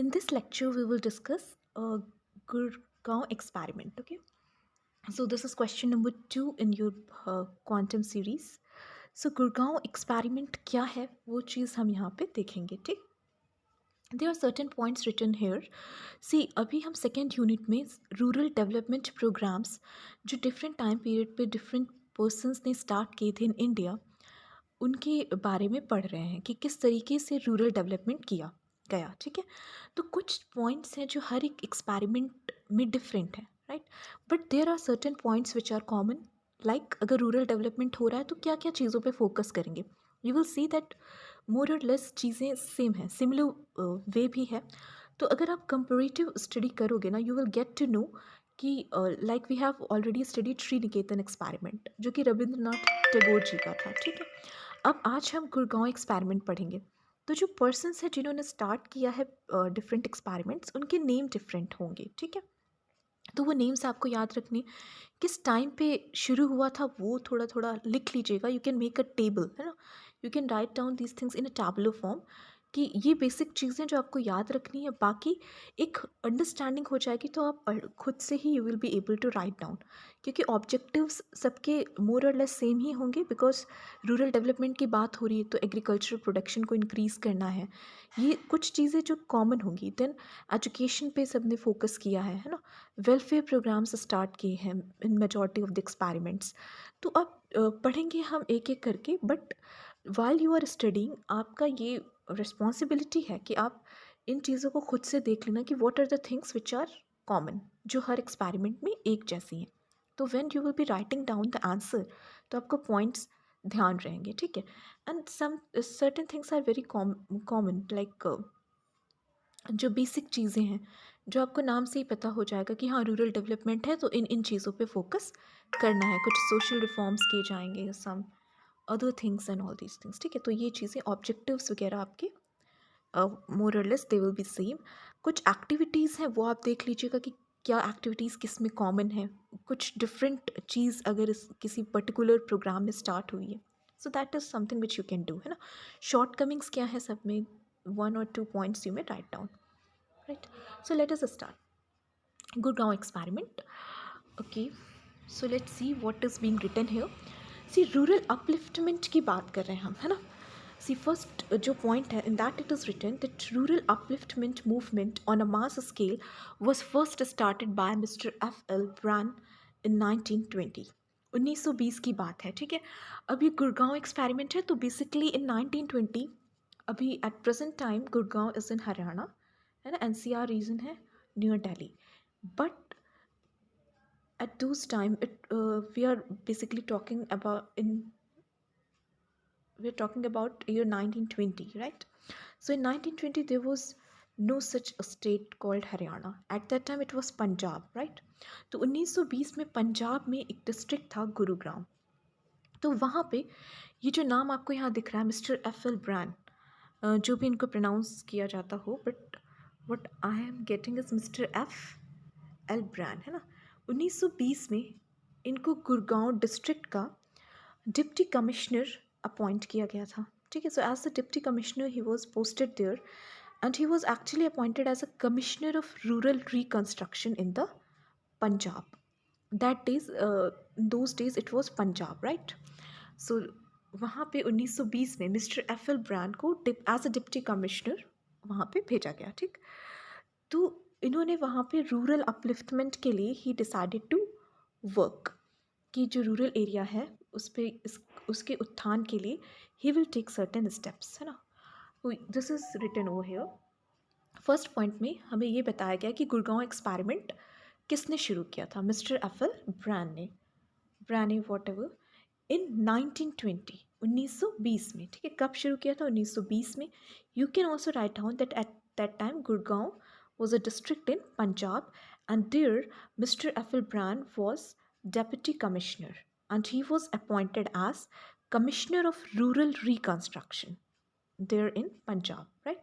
In this lecture, we will discuss a Gurgaon experiment. Okay, so this is question number 2 in your quantum series. So Gurgaon experiment क्या है वो चीज़ हम यहाँ पे देखेंगे ठीक. There are certain points written here. See, अभी हम सेकेंड यूनिट में रूरल डेवलपमेंट प्रोग्राम्स जो डिफरेंट टाइम पीरियड पे डिफरेंट पर्सनस ने स्टार्ट किए थे इन इंडिया उनके बारे में पढ़ रहे हैं कि किस तरीके से रूरल डेवलपमेंट किया गया. ठीक है, तो कुछ पॉइंट्स हैं जो हर एक एक्सपेरिमेंट में डिफरेंट है, right. But there are certain points which are common. Like अगर रूरल डेवलपमेंट हो रहा है तो क्या क्या चीज़ों पे फोकस करेंगे. You will see that more और लेस चीज़ें सेम है, सिमिलर वे भी है. तो अगर आप कंपेरेटिव स्टडी करोगे ना, you will get to know कि like we have already study Sriniketan experiment जो कि रविंद्रनाथ टैगोर जी का था. ठीक है, अब आज हम गुड़गांव एक्सपेरिमेंट पढ़ेंगे. तो जो पर्सन्स हैं जिन्होंने स्टार्ट किया है डिफरेंट एक्सपेरिमेंट्स, उनके नेम डिफरेंट होंगे. ठीक है, तो वो नेम्स आपको याद रखने, किस टाइम पे शुरू हुआ था वो थोड़ा थोड़ा लिख लीजिएगा. You can make a table, है ना. You can write down these things in a tabular form कि ये बेसिक चीज़ें जो आपको याद रखनी है. बाकी एक अंडरस्टैंडिंग हो जाएगी तो आप खुद से ही you will be able to write down, क्योंकि ऑब्जेक्टिव्स सबके मोर और लेस सेम ही होंगे. बिकॉज रूरल डेवलपमेंट की बात हो रही है तो एग्रीकल्चरल प्रोडक्शन को इंक्रीज़ करना है. ये कुछ चीज़ें जो कॉमन होंगी. देन एजुकेशन पे सबने फोकस किया है ना. वेलफेयर प्रोग्राम्स स्टार्ट किए हैं in majority of the experiments. तो अब पढ़ेंगे हम एक एक करके. But while you are studying, आपका ये रिस्पॉन्सिबिलिटी है कि आप इन चीज़ों को खुद से देख लेना कि what are the things which are common, जो हर एक्सपेरिमेंट में एक जैसी हैं. तो when you will be writing down the answer तो आपको पॉइंट्स ध्यान रहेंगे. ठीक है, and some certain things are very common. Like जो बेसिक चीज़ें हैं जो आपको नाम से ही पता हो जाएगा कि हाँ रूरल डेवलपमेंट है तो इन इन चीज़ों पे फोकस करना है. कुछ सोशल रिफॉर्म्स किए जाएंगे, some other things and all these things. ठीक है, तो ये चीज़ें ऑब्जेक्टिव्स वगैरह आपके मोर और less they will be same. कुछ एक्टिविटीज़ हैं वो आप देख लीजिएगा कि क्या एक्टिविटीज़ किस में कॉमन है. कुछ डिफरेंट चीज़ अगर इस किसी पर्टिकुलर प्रोग्राम में स्टार्ट हुई है, so that is something which you can do, है ना. शॉर्ट कमिंग्स क्या है सब में, 1 or 2 पॉइंट्स यू में write down. Right, so let us start Gurgaon experiment. Okay, so let's see what is being written here. See, rural upliftment की बात कर रहे हैं हम, है ना. See, first जो point है, in that it is written that rural upliftment movement on a mass scale was first started by Mr. F.L. Brand in 1920. 1920 की बात है. ठीक है, अब ये गुड़गांव एक्सपेरिमेंट है. तो बेसिकली इन 1920, अभी at present time Gurgaon is in Haryana, है ना. एनसीआर रीजन है near Delhi. But at those time we are basically talking about in we're talking about year 1920, right. So in 1920 there was no such a state called Haryana. At that time it was Punjab, right. तो 1920 में पंजाब में एक district था गुरुग्राम. तो वहाँ पे ये जो नाम आपको यहाँ दिख रहा है मिस्टर F.L. ब्रांड, जो भी इनको प्रोनाउंस किया जाता हो, but what I am getting is mister F.L. Brand, है ना. 1920 में इनको गुड़गांव डिस्ट्रिक्ट का डिप्टी कमिश्नर अपॉइंट किया गया था. ठीक है, so as the deputy commissioner he was posted there and he was actually appointed as a commissioner of rural reconstruction in the Punjab. That days those days it was Punjab, right. So वहाँ पे 1920 में mister F.L. Brand को as a deputy commissioner वहाँ पे भेजा गया. ठीक, तो इन्होंने वहाँ पे रूरल अपलिफ्टमेंट के लिए ही डिसाइडेड टू वर्क कि जो रूरल एरिया है उस पर उसके उत्थान के लिए ही विल टेक सर्टेन स्टेप्स, है ना. This is written over here. First point में हमें ये बताया गया कि गुड़गांव एक्सपेरिमेंट किसने शुरू किया था. Mister F.L. ब्रांड ने वॉट एवर इन 1920, 1920 में. ठीक है, कब शुरू किया था, 1920 में. You can also write down that at that time Gurgaon was a district in Punjab, and there Mr. F.L. Brand was deputy commissioner and he was appointed as commissioner of rural reconstruction there in Punjab, right.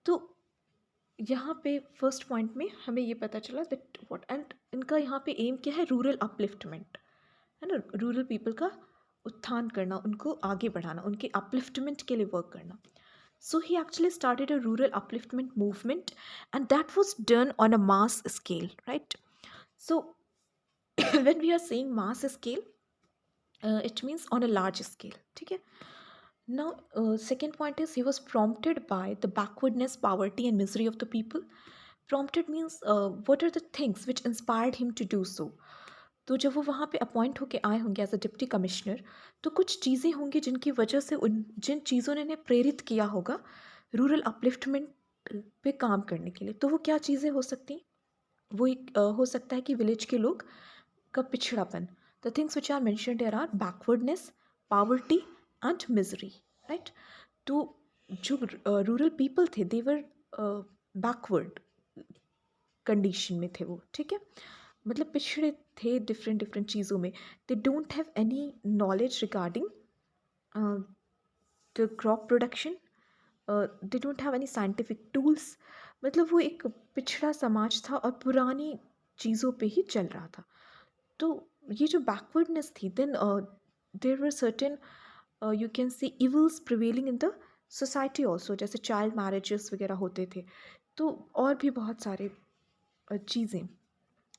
तो यहाँ पे first point में हमें ये पता चला that what and इनका यहाँ पे एम क्या है, रूरल अपलिफ्टमेंट, है ना. रूरल पीपल का उत्थान करना, उनको आगे बढ़ाना, उनके अपलिफ्टमेंट के लिए वर्क करना. So he actually started a rural upliftment movement, and that was done on a mass scale, right? So when we are saying mass scale, it means on a large scale. Okay. Now, second point is he was prompted by the backwardness, poverty, and misery of the people. Prompted means what are the things which inspired him to do so. तो जब वो वहाँ पे appoint होके आए होंगे as a deputy commissioner, तो कुछ चीज़ें होंगी जिनकी वजह से उन जिन चीज़ों ने इन्हें प्रेरित किया होगा रूरल अपलिफ्टमेंट पे काम करने के लिए। तो वो क्या चीज़ें हो सकती हैं? वो एक हो सकता है कि विलेज के लोग का पिछड़ापन। The things which are mentioned here are backwardness, poverty and misery, right? तो जो रूरल पीपल थे दे वर बैकवर्ड कंडीशन में थे वो, ठीक है? मतलब पिछड़े थे डिफरेंट डिफरेंट चीज़ों में। They don't have any knowledge regarding the crop production, they don't have any scientific tools. मतलब वो एक पिछड़ा समाज था और पुरानी चीज़ों पे ही चल रहा था। तो ये जो बैकवर्डनेस थी, then there were certain you can see evils prevailing in the society also, जैसे चाइल्ड मैरिजेस वगैरह होते थे। तो और भी बहुत सारे चीज़ें,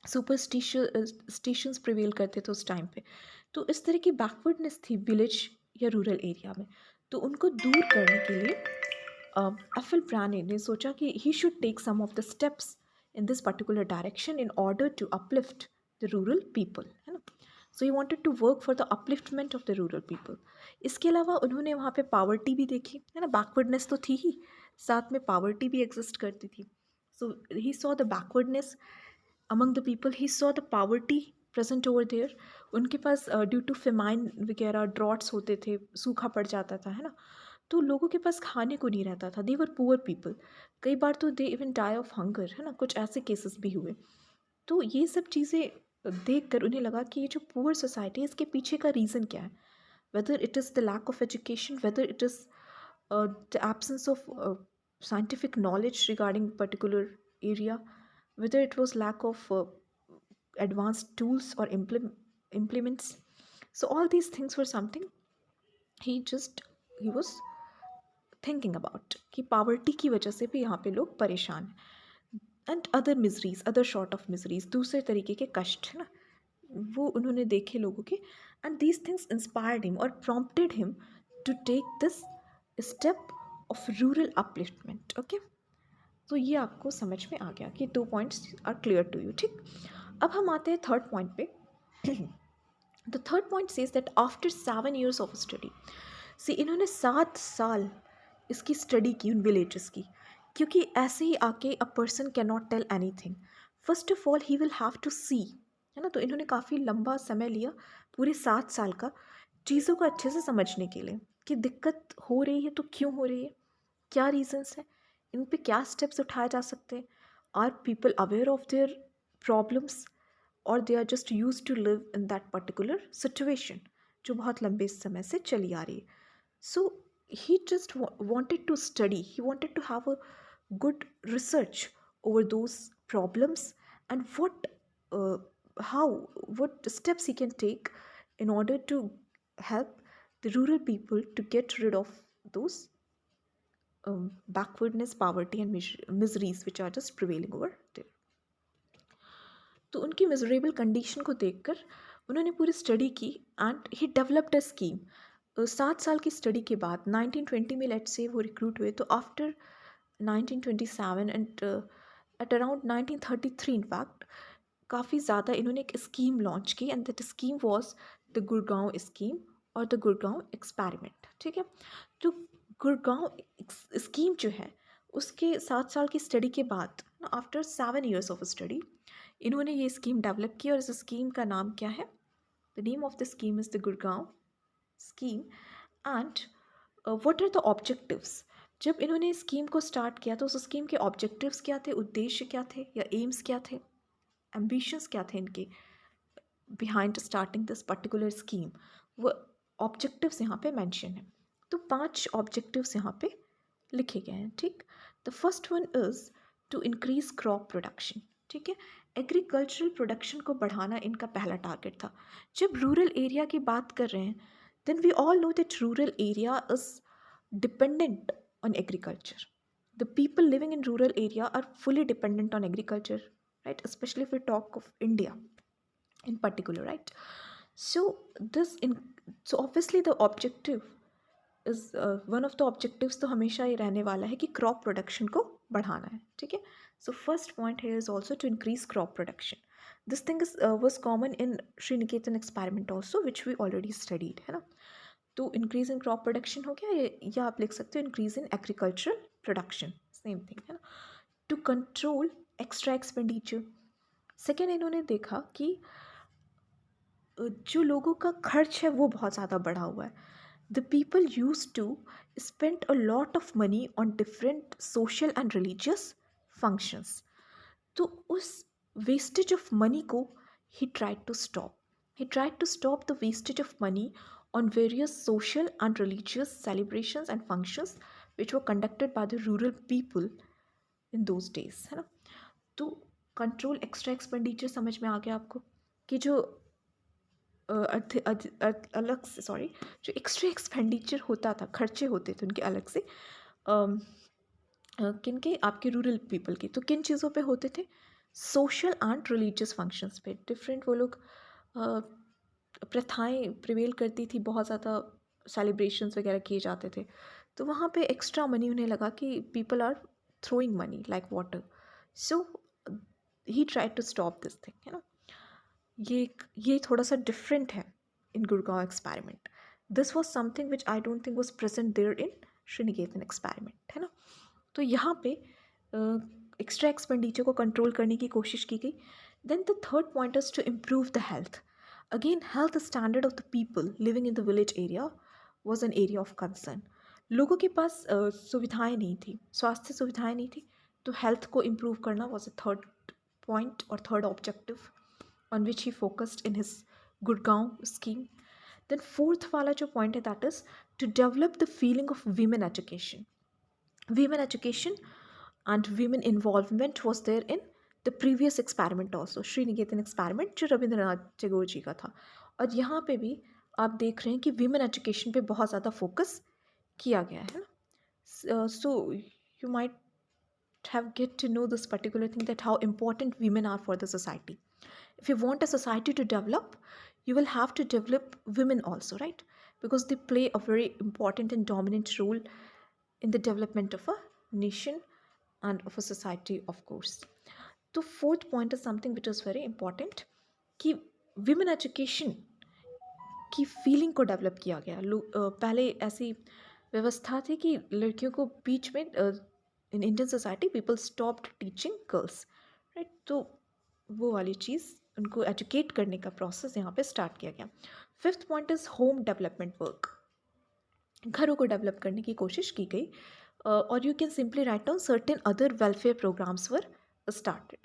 सुपरस्टिशंस प्रिवेल करते थे उस टाइम पे। तो इस तरह की बैकवर्डनेस थी विलेज या रूरल एरिया में। तो उनको दूर करने के लिए एफिल ब्राने ने सोचा कि he should take some of the steps in this particular direction in order to uplift the rural people, है ना? So he wanted to work for the upliftment of the rural people. इसके अलावा उन्होंने वहाँ पे पावर्टी भी देखी, है ना? बैकवर्डनेस तो थी ही, साथ में पावर्टी भी एग्जिस्ट करती थी। So he saw the backwardness among the people, he saw the poverty present over there. उनके पास ड्यू टू फेमाइन वगैरह ड्रॉट्स होते थे, सूखा पड़ जाता था, है ना? तो लोगों के पास खाने को नहीं रहता था। They were poor people. कई बार तो they even die of hunger, है ना? कुछ ऐसे केसेस भी हुए। तो ये सब चीज़ें देख कर उन्हें लगा कि ये जो पुअर सोसाइटी है इसके पीछे का रीज़न क्या है। Whether it is the lack of education, whether it is the absence of scientific knowledge regarding particular area, whether it was lack of advanced tools or implements. So all these things were something he was thinking about कि poverty की वजह से भी यहाँ पे लोग परेशान हैं, and other miseries, other short of miseries, दूसरे तरीके के कष्ट, है ना? वो उन्होंने देखे लोगों के, and these things inspired him और prompted him to take this step of rural upliftment. Okay, तो ये आपको समझ में आ गया कि 2 points are clear to you, ठीक? अब हम आते हैं थर्ड पॉइंट पे। The third point says that after 7 years of study, see इन्होंने 7 साल इसकी स्टडी की उन विलेजेस की, क्योंकि ऐसे ही आके a person can not tell anything. First of all he will have to see, है ना? तो इन्होंने काफ़ी लंबा समय लिया, पूरे 7 साल का, चीज़ों को अच्छे से समझने के लिए कि दिक्कत हो रही है तो क्यों हो रही है, क्या रीजंस हैं, इन पे क्या स्टेप्स उठाए जा सकते हैं, are people aware of their problems, और they are just use to live in that particular situation जो बहुत लंबे समय से चली आ रही है। सो he just wanted to study, he wanted to have a good research over those problems, and uh, how what steps he can take in order to help the rural people to get rid of those backwardness, poverty, and miseries which are just prevailing over there. तो उनकी miserable condition को देखकर उन्होंने पूरी study की, and he developed a scheme. 7 साल की study के बाद 1920 में लेट्स से वो रिक्रूट हुए, तो after 1927 and at around 1933 in fact काफ़ी ज़्यादा इन्होंने एक स्कीम लॉन्च की, and that scheme was the Gurgaon scheme और द गुड़गांव एक्सपेरिमेंट, ठीक है? तो गुड़गांव स्कीम जो है उसके 7 साल की स्टडी के बाद, आफ्टर 7 years ऑफ स्टडी, इन्होंने ये स्कीम डेवलप की, और इस स्कीम का नाम क्या है? The name of the scheme is the Gurgaon scheme. And what are the objectives? जब इन्होंने स्कीम को स्टार्ट किया तो उस स्कीम के ऑब्जेक्टिव्स क्या थे, उद्देश्य क्या थे, या एम्स क्या थे, एम्बिशंस क्या थे इनके behind starting this particular scheme? वो ऑब्जेक्टिव्स यहाँ पे मेंशन है। तो 5 ऑब्जेक्टिव्स यहाँ पे लिखे गए हैं, ठीक? The first one is to increase crop production, ठीक है? एग्रीकल्चरल प्रोडक्शन को बढ़ाना इनका पहला टारगेट था। जब रूरल एरिया की बात कर रहे हैं, then we all know that rural area is dependent on agriculture. The people living in rural area are fully dependent on agriculture, right? Especially if we talk of India in particular, right? So this in so obviously the objective is one of the objectives तो हमेशा ये रहने वाला है कि crop production को बढ़ाना है, ठीक है. सो फर्स्ट पॉइंट है is also to increase crop production. This thing is was common in Sriniketan experiment also which we already studied, है ना. तो इंक्रीज इन क्रॉप प्रोडक्शन हो गया, या आप लिख सकते हो increase in agricultural production, same thing है ना. To control extra expenditure. Second, इन्होंने देखा कि जो लोगों का खर्च है वो बहुत ज़्यादा बढ़ा हुआ है. The people used to spend a lot of money on different social and religious functions. तो उस wastage of money को he tried to stop. He tried to stop the wastage of money on various social and religious celebrations and functions which were conducted by the rural people in those days, है ना. तो control extra expenditure समझ में आ गया आपको कि जो अलग से, सॉरी, जो एक्स्ट्रा एक्सपेंडिचर होता था, खर्चे होते थे उनके अलग से, किन के, आपके रूरल पीपल के. तो किन चीज़ों पे होते थे? सोशल एंड रिलीजियस फंक्शंस पे. डिफरेंट वो लोग प्रथाएं प्रिवेल करती थी, बहुत ज़्यादा सेलिब्रेशंस वगैरह किए जाते थे. तो वहाँ पे एक्स्ट्रा मनी उन्हें लगा कि people are throwing money like water. So he try to stop this thing, है ना. ये थोड़ा सा डिफरेंट है in Gurgaon experiment. This was something which I don't think was present there in Sriniketan experiment, है ना. तो यहाँ पे एक्स्ट्रा एक्सपेंडिचर को कंट्रोल करने की कोशिश की गई. Then the third point is to improve the health. Again, health standard of the people living in the village area was an area of concern. लोगों के पास सुविधाएं नहीं थी, स्वास्थ्य सुविधाएं नहीं थी, तो हेल्थ को इम्प्रूव करना वॉज अ थर्ड पॉइंट और third objective on which he focused in his Gurgaon scheme. Then fourth wala jo point hai, that is to develop the feeling of women education. Women education and women involvement was there in the previous experiment also, Sriniketan experiment जो रविंद्रनाथ टैगोर जी का था. और यहाँ पे भी आप देख रहे हैं कि women education पे बहुत ज़्यादा फोकस किया गया है ना. So you might have get to know this particular thing, that how important women are for the society. If you want a society to develop, you will have to develop women also, right? Because they play a very important and dominant role in the development of a nation and of a society, of course. So fourth point is something which is very important, कि women education की feeling को develop किया गया. पहले ऐसी व्यवस्था थी कि लड़कियों को बीच में in Indian society people stopped teaching girls, right. तो वो वाली चीज़, उनको एजुकेट करने का प्रोसेस यहाँ पे स्टार्ट किया गया. Fifth point is home development work. घरों को डेवलप करने की कोशिश की गई. और you can simply write down certain other welfare programmes were started.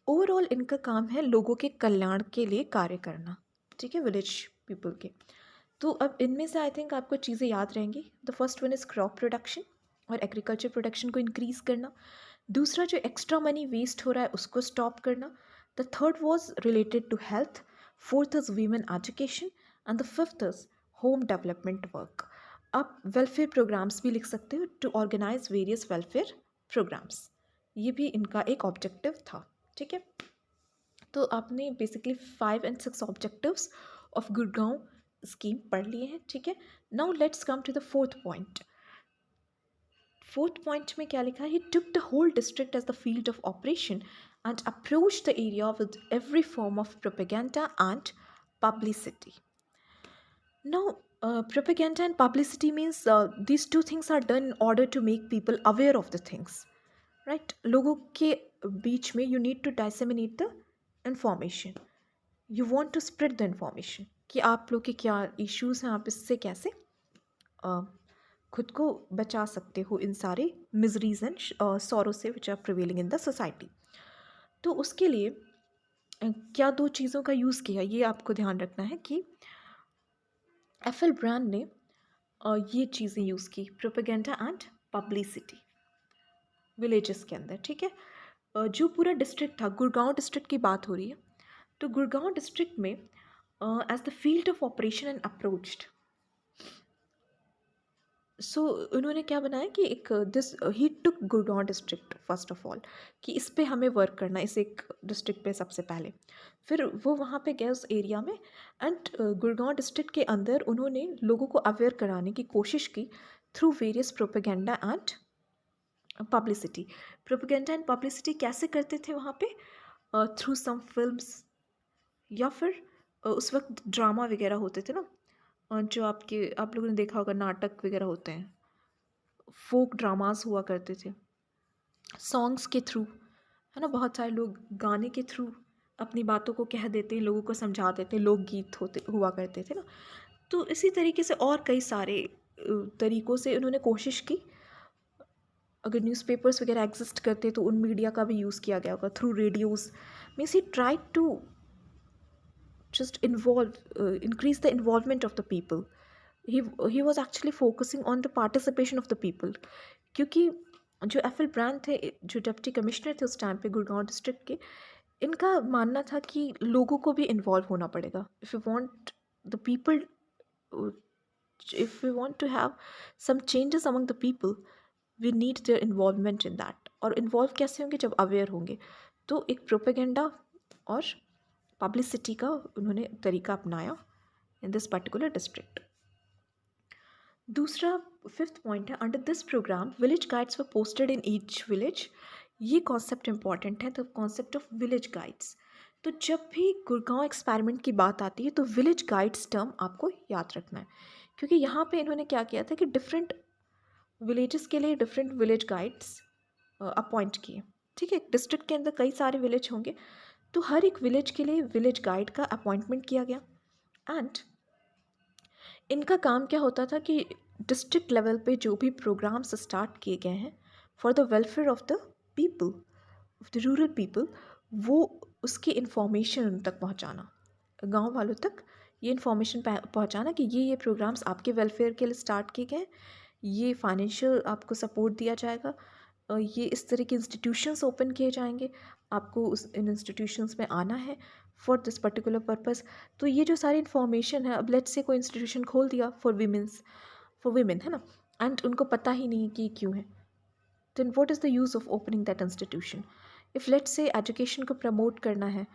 Overall इनका काम है लोगों के कल्याण के लिए कार्य करना, ठीक है, विलेज पीपल के. तो अब इनमें से आई थिंक आपको चीज़ें याद रहेंगी. The first one is crop production और एग्रीकल्चर प्रोडक्शन को इंक्रीज़ करना. दूसरा, जो एक्स्ट्रा मनी वेस्ट हो रहा है उसको स्टॉप करना. The third was related to health. Fourth is women education. And the fifth is home development work. आप वेलफेयर प्रोग्राम्स भी लिख सकते हो, to organise various welfare programmes. ये भी इनका एक ऑब्जेक्टिव था, ठीक है. तो आपने basically 5 and 6 objectives of Gurgaon scheme पढ़ लिए हैं, ठीक है. Now let's come to the fourth point. Fourth point में क्या लिखा है? He took the whole district as the field of operation and approach the area with every form of propaganda and publicity. Now, propaganda and publicity means these two things are done in order to make people aware of the things, right? लोगों के बीच में you need to disseminate the information. You want to spread the information कि आप लोग के क्या issues हैं, आप इससे कैसे खुद को बचा सकते हो इन सारे miseries and sorrow से which are prevailing in the society. तो उसके लिए क्या दो चीज़ों का यूज़ किया, ये आपको ध्यान रखना है कि एफएल ब्रांड ने ये चीज़ें यूज़ की, प्रोपेगेंडा एंड पब्लिसिटी विलेजेस के अंदर, ठीक है. जो पूरा डिस्ट्रिक्ट था, गुड़गांव डिस्ट्रिक्ट की बात हो रही है, तो गुड़गांव डिस्ट्रिक्ट में as the field of operation and approached. So उन्होंने क्या बनाया कि एक this he took Gurgaon district first of all, कि इस पे हमें वर्क करना है, इस एक डिस्ट्रिक्ट पे सबसे पहले। फिर वो वहाँ पे गए उस एरिया में, एंड गुड़गांव डिस्ट्रिक्ट के अंदर उन्होंने लोगों को अवेयर कराने की कोशिश की through various propaganda and publicity. Propaganda and publicity कैसे करते थे वहाँ पे? थ्रू सम फिल्म्स, या फिर उस वक्त ड्रामा वगैरह होते थे ना, जो आप लोगों ने देखा होगा, नाटक वगैरह होते हैं, फोक ड्रामास हुआ करते थे, सॉन्ग्स के थ्रू, है ना। बहुत सारे लोग गाने के थ्रू अपनी बातों को कह देते हैं, लोगों को समझा देते हैं, लोकगीत होते हुआ करते थे ना। तो इसी तरीके से और कई सारे तरीक़ों से उन्होंने कोशिश की। अगर न्यूज़पेपर्स वगैरह एग्जिस्ट करते तो उन मीडिया का भी यूज़ किया गया होगा, थ्रू रेडियोज़। मीन्स ही try to just increase the involvement of the people. he was actually focusing on the participation of the people, क्योंकि जो एफएल ब्रांड थे, जो डिप्टी कमिश्नर थे उस टाइम पे गुड़गांव डिस्ट्रिक्ट के, इनका मानना था कि लोगों को भी इन्वॉल्व होना पड़ेगा। If you want the people, if you want to have some changes among the people, we need their involvement in that. और इन्वॉल्व कैसे होंगे? जब अवेयर होंगे। तो एक प्रोपेगेंडा और पब्लिसिटी का उन्होंने तरीका अपनाया इन दिस पर्टिकुलर डिस्ट्रिक्ट। दूसरा, फिफ्थ पॉइंट है, under this programme village guides were posted in each village. ये कॉन्सेप्ट इंपॉर्टेंट है, the concept of village guides. तो जब भी गुड़गांव एक्सपेरिमेंट की बात आती है तो विलेज गाइड्स टर्म आपको याद रखना है, क्योंकि यहाँ पे इन्होंने क्या किया था कि डिफरेंट विलेजेस के लिए डिफरेंट विलेज गाइड्स अपॉइंट किए। ठीक है, डिस्ट्रिक्ट के अंदर कई सारे विलेज होंगे, तो हर एक विलेज के लिए विलेज गाइड का अपॉइंटमेंट किया गया। एंड इनका काम क्या होता था कि डिस्ट्रिक्ट लेवल पे जो भी प्रोग्राम्स स्टार्ट किए गए हैं for the welfare of the people, of the rural people, वो उसकी इन्फॉर्मेशन उन तक पहुंचाना, गांव वालों तक ये इन्फॉर्मेशन पहुंचाना कि ये प्रोग्राम्स आपके वेलफेयर के लिए स्टार्ट किए गए, ये फाइनेंशियल आपको सपोर्ट दिया जाएगा, ये इस तरह के इंस्टीट्यूशंस ओपन किए जाएंगे, आपको इन इंस्टीट्यूशंस में आना है फॉर दिस पर्टिकुलर पर्पस। तो ये जो सारी इन्फॉर्मेशन है, अब लेट्स से कोई इंस्टीट्यूशन खोल दिया फॉर वीमेन, है ना, एंड उनको पता ही नहीं कि क्यों है, then what is the use of opening that institution? If let's say education को प्रमोट करना है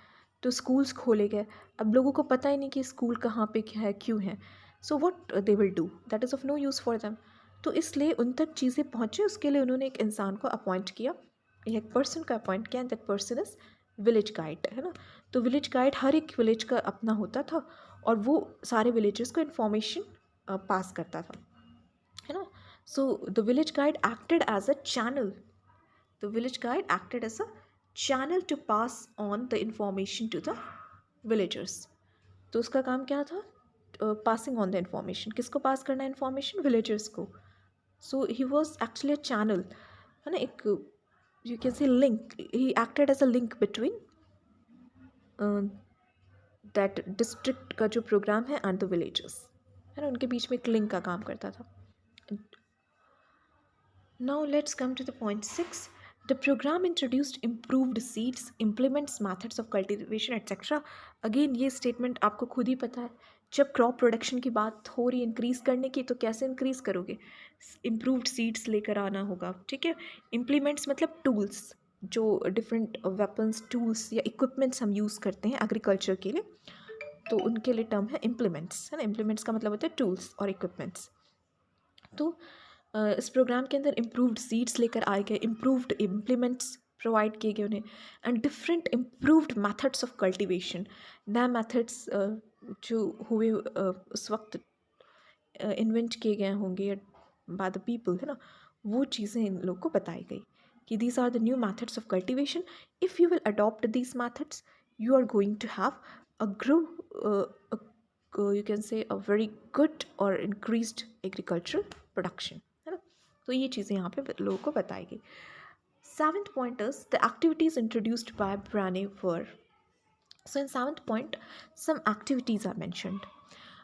तो स्कूल्स खोले गए, अब लोगों को पता ही नहीं कि स्कूल कहाँ पे क्या है, क्यों है, so what they will do, that is of no use for them. तो इसलिए उन तक चीज़ें पहुँचे, उसके लिए उन्होंने एक इंसान को अपॉइंट किया, एक पर्सन को अपॉइंट किया, and that person is village guide, है ना। तो विलेज गाइड हर एक विलेज का अपना होता था और वो सारे विलेजेस को इन्फॉर्मेशन पास करता था, है ना। So the village guide acted as a channel, the village guide acted as a channel to pass on the information to the villagers. तो उसका काम क्या था? Passing on the information. किसको पास करना है इन्फॉर्मेशन? विलेजर्स को। So he was actually a channel, है ना, एक you can say link, he acted as a link between that district का जो प्रोग्राम है एंड द विलेजर्स, है ना, उनके बीच में एक लिंक का काम करता था। Now let's come to the point 6. The program introduced improved seeds, implements methods of cultivation, etc. Again ये statement आपको खुद ही पता है, जब क्रॉप प्रोडक्शन की बात हो रही है इंक्रीज़ करने की, तो कैसे इंक्रीज़ करोगे? इम्प्रूव्ड सीड्स लेकर आना होगा, ठीक है। इम्प्लीमेंट्स मतलब टूल्स, जो डिफरेंट वेपन्स, टूल्स या इक्विपमेंट्स हम यूज़ करते हैं एग्रीकल्चर के लिए, तो उनके लिए टर्म है इम्प्लीमेंट्स, है ना। इम्प्लीमेंट्स का मतलब होता है टूल्स और इक्विपमेंट्स। तो इस प्रोग्राम के अंदर इम्प्रूव्ड सीड्स लेकर आए गए, इम्प्रूव्ड इम्प्लीमेंट्स प्रोवाइड किए गए उन्हें, and different improved methods of cultivation, नए मेथड्स जो हुए उस वक्त इन्वेंट किए गए होंगे बाय द पीपल, है ना, वो चीज़ें इन लोग को बताई गई कि these are the new methods of cultivation. If you will adopt these methods, you are going to have you can say a very good or increased agricultural production, है ना। तो ये चीज़ें यहाँ पे लोगों को बताई गई। 7th point is the activities introduced by Brane were, so in 7th point some activities are mentioned.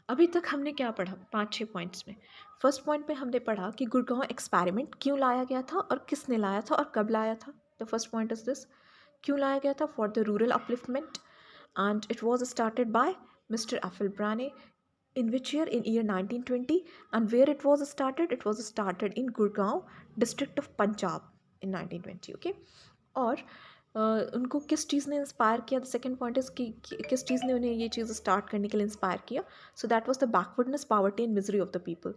अभी तक हमने क्या पढ़ा 5-6 पॉइंट्स में? फर्स्ट पॉइंट पे हमने पढ़ा कि गुड़गांव एक्सपेरिमेंट क्यों लाया गया था और किसने लाया था और कब लाया था। The first point is this, क्यों लाया गया था? For the rural upliftment, and it was started by mister F L Brayne In which year? In year 1920. And where it was started? It was started in Gurgaon district of Punjab in 1920. Okay. और उनको किस चीज़ ने inspire किया? The second point is कि किस चीज़ ने उन्हें ये चीज़ स्टार्ट करने के लिए इंस्पायर किया? So that was the backwardness, poverty and misery of the people.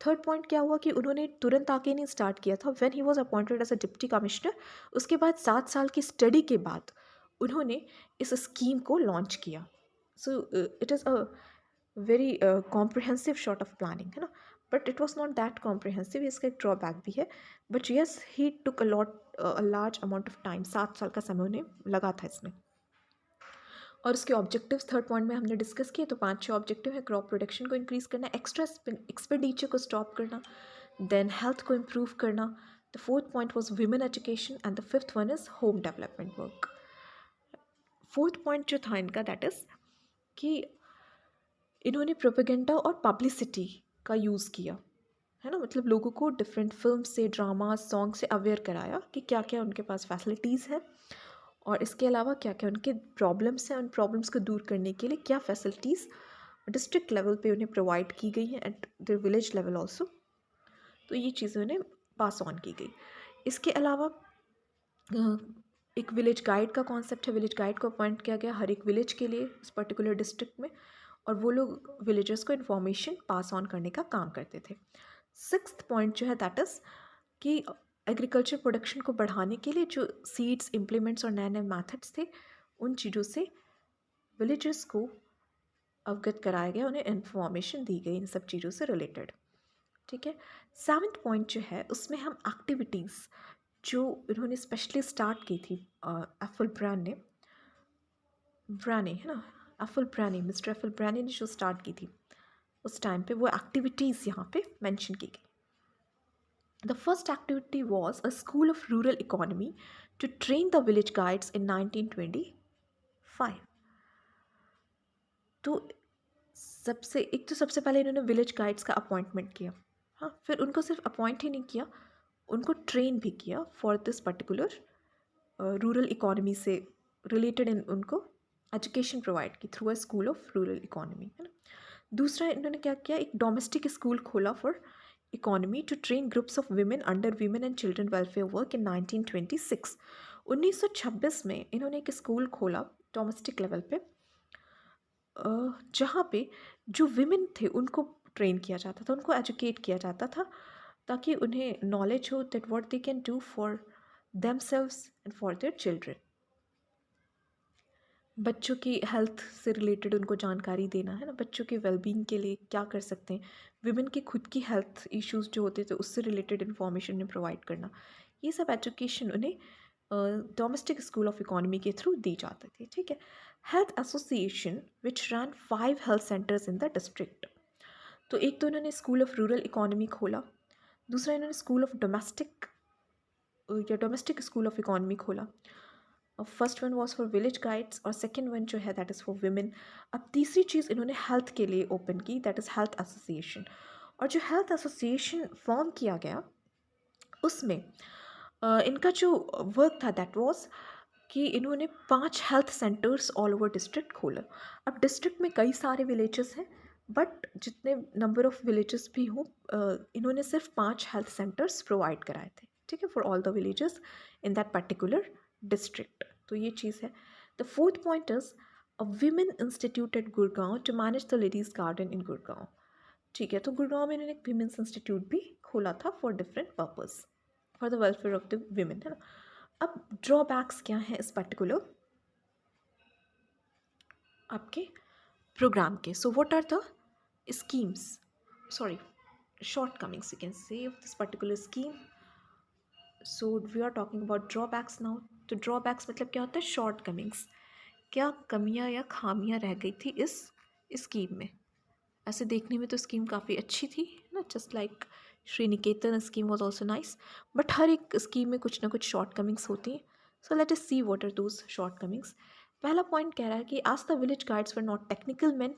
Third point क्या हुआ कि उन्होंने तुरंत आके नहीं स्टार्ट किया था. When he was appointed as a deputy commissioner, उसके बाद 7 साल की स्टडी के बाद उन्होंने इस स्कीम को लॉन्च किया. So it is a very comprehensive short of planning, है ना. But it was not that comprehensive. इसका एक ड्रॉबैक भी है. But yes, he took a large amount of time. 7 साल का समय उन्हें लगा था इसमें. और उसके ऑब्जेक्टिव्स थर्ड पॉइंट में हमने डिस्कस किए. तो 5-6 ऑब्जेक्टिव है. क्रॉप प्रोडक्शन को इंक्रीज़ करना, एक्स्ट्रा एक्सपेंडिचर को स्टॉप करना, देन हेल्थ को इम्प्रूव करना. The fourth point was women education and the fifth one is home development work. Fourth point जो था इनका, दैट इज़ कि इन्होंने प्रोपेगेंडा और पब्लिसिटी का यूज़ किया, है ना. मतलब लोगों को डिफरेंट फिल्म से, ड्रामा, सॉन्ग से अवेयर कराया कि क्या क्या उनके पास फैसिलिटीज़ है और इसके अलावा क्या क्या उनके प्रॉब्लम्स हैं. उन प्रॉब्लम्स को दूर करने के लिए क्या फैसिलिटीज़ डिस्ट्रिक्ट लेवल पे उन्हें प्रोवाइड की गई हैं, at the village level also. तो ये चीज़ें उन्हें पास ऑन की गई. इसके अलावा एक विलेज गाइड का कॉन्सेप्ट है. विलेज गाइड को अपॉइंट किया गया हर एक विलेज के लिए इस पर्टिकुलर डिस्ट्रिक्ट में, और वो लोग विलेजर्स को इन्फॉर्मेशन पास ऑन करने का काम करते थे. सिक्स्थ पॉइंट जो है, दैट इज़ कि एग्रीकल्चर प्रोडक्शन को बढ़ाने के लिए जो सीड्स, इम्प्लीमेंट्स और नए नए मैथड्स थे, उन चीज़ों से विलेजर्स को अवगत कराया गया, उन्हें इन्फॉर्मेशन दी गई इन सब चीज़ों से रिलेटेड. ठीक है. सेवन्थ पॉइंट जो है, उसमें हम एक्टिविटीज़ जो इन्होंने स्पेशली स्टार्ट की थी, एफल ब्राने, है ना. एफल ब्राने, मिस्टर एफल ब्राने ने जो स्टार्ट की थी उस टाइम पे, वो एक्टिविटीज़ यहाँ पे मेंशन की गई. The first activity was a school of rural economy to train the village guides in 1925. तो सबसे पहले इन्होंने विलेज गाइड्स का अपॉइंटमेंट किया. हाँ, फिर उनको सिर्फ अपॉइंट ही नहीं किया, उनको ट्रेन भी किया for this particular rural economy से रिलेटेड. उनको एजुकेशन प्रोवाइड की through a school of rural economy, है ना. दूसरा इन्होंने क्या किया, एक डोमेस्टिक स्कूल खोला for economy to train groups of women under women and children welfare work in 1926. 1926 में इन्होंने एक स्कूल खोला डोमेस्टिक लेवल पे, जहाँ पे जो विमेन थे उनको ट्रेन किया जाता था, उनको एजुकेट किया जाता था, ताकि उन्हें नॉलेज हो that what they can do for themselves and for their children. बच्चों की हेल्थ से रिलेटेड उनको जानकारी देना, है ना. बच्चों के वेलबींग के लिए क्या कर सकते हैं, विमेन की खुद की हेल्थ इश्यूज़ जो होते थे उससे रिलेटेड इन्फॉर्मेशन उन्हें प्रोवाइड करना, ये सब एजुकेशन उन्हें डोमेस्टिक स्कूल ऑफ इकोनॉमी के थ्रू दी जाती थी. ठीक है. Health association which run 5 health centres in the district. तो एक तो इन्होंने स्कूल ऑफ रूरल इकोनॉमी खोला, दूसरा इन्होंने school of domestic school of economy खोला. First one was for village guides और सेकेंड वन जो है दैट इज़ फॉर विमेन. अब तीसरी चीज़ इन्होंने हेल्थ के लिए ओपन की, दैट इज़ हेल्थ एसोसिएशन. और जो हेल्थ एसोसिएशन फॉर्म किया गया उसमें इनका जो वर्क था दैट वाज कि इन्होंने 5 health centres all over district खोला. अब डिस्ट्रिक्ट में कई सारे विलेजेस हैं, बट जितने नंबर ऑफ विलेजेस भी हों, इन्होंने सिर्फ 5 हेल्थ सेंटर्स प्रोवाइड कराए थे. ठीक है, for all the villages in that particular district. तो ये चीज़ है. The fourth point is a women institute at Gurgaon to manage the ladies garden in Gurgaon. ठीक है, तो गुड़गांव में इन्होंने एक वीमेंस इंस्टीट्यूट भी खोला था for different purpose, for the welfare of the women, है ना. अब ड्रॉबैक्स क्या हैं इस पर्टिकुलर आपके प्रोग्राम के. So what are the schemes, sorry, shortcomings you can say of this particular scheme. So we are talking about drawbacks now. तो drawbacks मतलब क्या होता है, शॉर्ट कमिंग्स. क्या कमियां या खामियां रह गई थी इस स्कीम में. ऐसे देखने में तो स्कीम काफ़ी अच्छी थी ना, just like Sriniketan scheme was also nice, but हर एक स्कीम में कुछ ना कुछ शॉर्ट कमिंग्स होती हैं. So let us see what are those shortcomings. पहला पॉइंट कह रहा है कि आज the village guides were not technical man,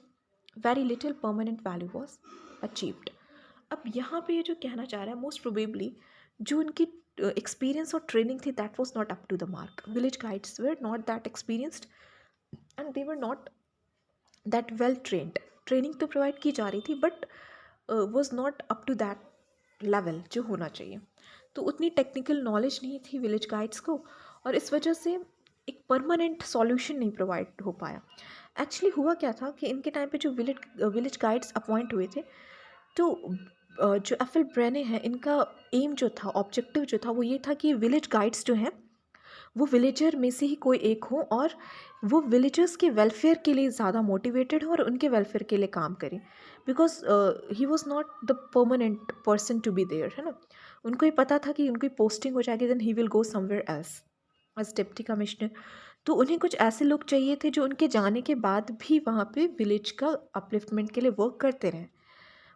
very little permanent value was achieved. अब यहाँ पे ये जो कहना चाह रहा है, मोस्ट प्रोबेबली जो उनकी एक्सपीरियंस और ट्रेनिंग थी that was not up to the mark. Village guides were not that experienced and they were not that well trained. Training तो प्रोवाइड की जा रही थी but was not up to that level जो होना चाहिए। तो उतनी टेक्निकल नॉलेज नहीं थी विलेज गाइड्स को, और इस वजह से एक परमानेंट सॉल्यूशन नहीं प्रोवाइड हो पाया। एक्चुअली हुआ क्या था कि इनके टाइम पे जो विलेज गाइड्स अपॉइंट हुए थे, तो जो एफएल ब्रेने हैं, इनका एम जो था, ऑब्जेक्टिव जो था, वो ये था कि विलेज गाइड्स जो हैं वो विलेजर में से ही कोई एक हो, और वो विलेजर्स के वेलफेयर के लिए ज़्यादा मोटिवेटेड हो और उनके वेलफेयर के लिए काम करें, because he was not the permanent person to be there, है ना। उनको ये पता था कि उनकी पोस्टिंग हो जाएगी, then he will go somewhere else as deputy commissioner. तो उन्हें कुछ ऐसे लोग चाहिए थे जो उनके जाने के बाद भी वहाँ पे विलेज का अपलिफ्टमेंट के लिए वर्क करते रहें।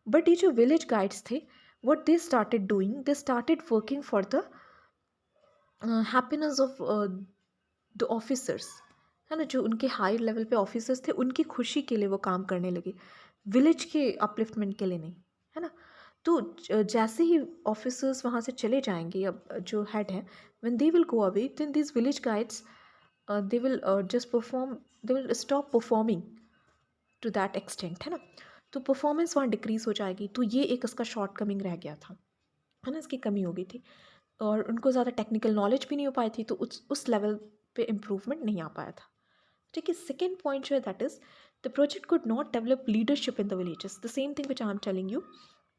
बट ये जो विलेज गाइड्स थे, what they started doing, they started working for the happiness of the officers, है ना। जो उनके हाई लेवल पे ऑफिसर्स थे, उनकी खुशी के लिए वो काम करने लगे, विलेज के अपलिफ्टमेंट के लिए नहीं, है ना। तो जैसे ही ऑफिसर्स वहाँ से चले जाएंगे, अब जो हेड है, when they will go away, then this village guides they will just perform, they will stop performing to that extent, है ना। तो परफॉर्मेंस वहाँ डिक्रीज हो जाएगी। तो ये एक इसका शॉर्ट कमिंग रह गया था, है ना, इसकी कमी हो गई थी, और उनको ज़्यादा टेक्निकल नॉलेज भी नहीं हो पाई थी, तो उस लेवल पे इम्प्रूवमेंट नहीं आ पाया था। ठीक है, सेकेंड पॉइंट जो है, that is the project could not develop leadership in the villages, the same thing which I am telling you,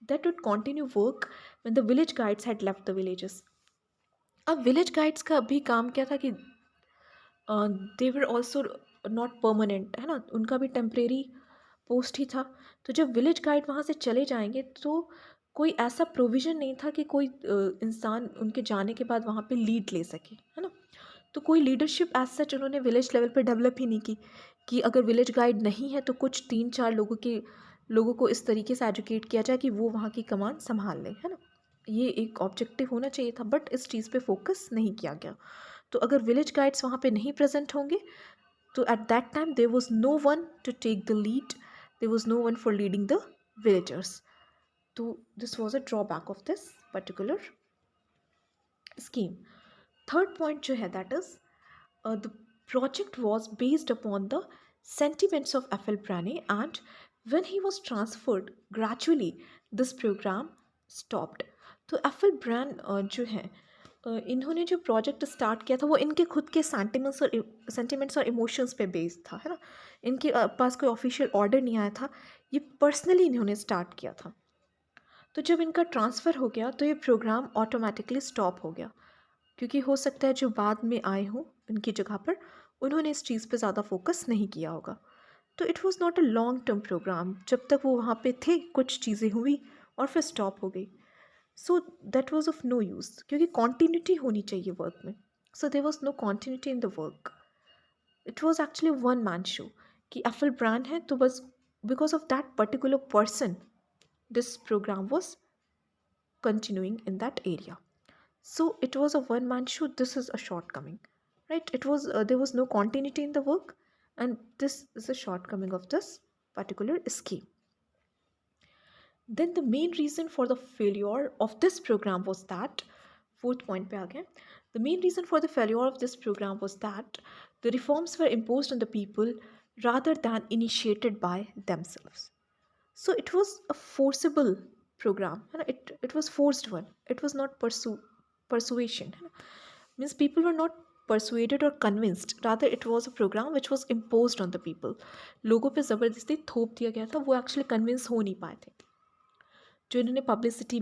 that would continue work when the village guides had left the villages. अब village guides का अभी काम क्या था कि दे were also not permanent, है ना, उनका भी टेम्परेरी पोस्ट ही था। तो जब विलेज गाइड वहाँ से चले जाएंगे, तो कोई ऐसा प्रोविज़न नहीं था कि कोई इंसान उनके जाने के बाद वहाँ पे लीड ले सके, है ना। तो कोई लीडरशिप एज सच उन्होंने विलेज लेवल पे डेवलप ही नहीं की, कि अगर विलेज गाइड नहीं है तो कुछ 3-4 लोगों को इस तरीके से एजुकेट किया जाए कि वो वहाँ की कमान संभाल लें, है ना। ये एक ऑब्जेक्टिव होना चाहिए था, बट इस चीज़ पे फोकस नहीं किया गया। तो अगर विलेज गाइड्स वहाँ पे नहीं प्रेजेंट होंगे, तो at that time there was no one to take the lead, there was no one for leading the villagers. So this was a drawback of this particular scheme. Third point जो है, that is the project was based upon the sentiments of F.L. Brane, and when he was transferred gradually this program stopped. तो FL bran जो है, इन्होंने जो project start किया था वो इनके खुद के सेंटिमेंट्स और इमोशंस पे बेस्ड था, है ना। इनके पास कोई ऑफिशियल ऑर्डर नहीं आया था, ये पर्सनली इन्होंने स्टार्ट किया था। तो जब इनका ट्रांसफ़र हो गया, तो ये प्रोग्राम ऑटोमेटिकली स्टॉप हो गया, क्योंकि हो सकता है जो बाद में आए हों इनकी जगह पर, उन्होंने इस चीज़ पे ज़्यादा फोकस नहीं किया होगा। तो it was not a long term program, जब तक वो वहाँ पे थे कुछ चीज़ें हुई और फिर स्टॉप हो गई। So that was of no use, क्योंकि कॉन्टीन्यूटी होनी चाहिए वर्क में। So there was no continuity in the work, it was actually one man show, कि एफएल ब्रांड है तो बस because of that particular person this programme was continuing in that area. So it was a one man show, this is a shortcoming, right. It was there was no continuity in the work, and this is a shortcoming of this particular scheme. Then the main reason for the failure of this program was that, fourth point pe aa gaye, the main reason for the failure of this program was that the reforms were imposed on the people rather than initiated by themselves. So it was a forcible program, and it was forced one, it was not persuasion, means people were not persuaded or convinced, rather it was a program which was imposed on the people. लोगों पे ज़बरदस्ती थोप दिया गया था, वो actually convince हो नहीं पाए थे। जो इन्होंने पब्लिसिटी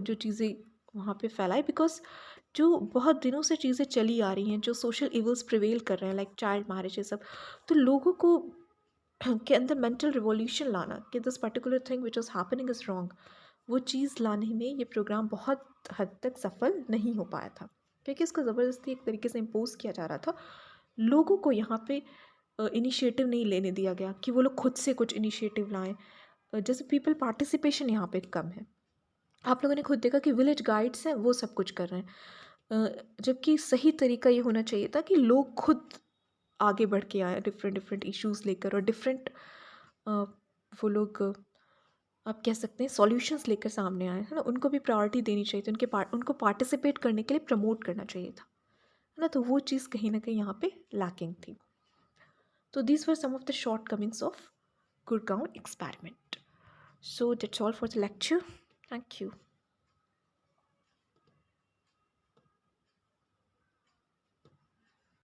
जो चीज़ें वहाँ पे फैलाई, बिकॉज जो बहुत दिनों से चीज़ें चली आ रही हैं, जो सोशल इवल्स प्रिवेल कर रहे हैं, लाइक चाइल्ड मैरिज, ये सब, तो लोगों को के अंदर मेंटल रिवॉल्यूशन लाना कि this particular thing which is happening is wrong, वो चीज़ लाने में ये प्रोग्राम बहुत हद तक सफल नहीं हो पाया था, क्योंकि इसको ज़बरदस्ती एक तरीके से इम्पोज किया जा रहा था। लोगों को यहाँ पे इनिशिएटिव नहीं लेने दिया गया कि वो लोग खुद से कुछ इनिशिएटिव लाएं। जैसे पीपल पार्टिसिपेशन यहाँ पे कम है। आप लोगों ने खुद देखा कि विलेज गाइड्स हैं, वो सब कुछ कर रहे हैं, जबकि सही तरीका ये होना चाहिए था कि लोग खुद आगे बढ़ के आए डिफरेंट डिफरेंट इश्यूज़ लेकर, और डिफरेंट वो लोग आप कह सकते हैं सॉल्यूशंस लेकर सामने आए, है ना। उनको भी प्रायोरिटी देनी चाहिए थी, उनको पार्टिसिपेट करने के लिए प्रमोट करना चाहिए था, है ना। तो वो चीज़ कहीं ना कहीं यहाँ पे लैकिंग थी। तो these were some of the shortcomings of Gurgaon experiment. So that's all for the lecture. Thank you.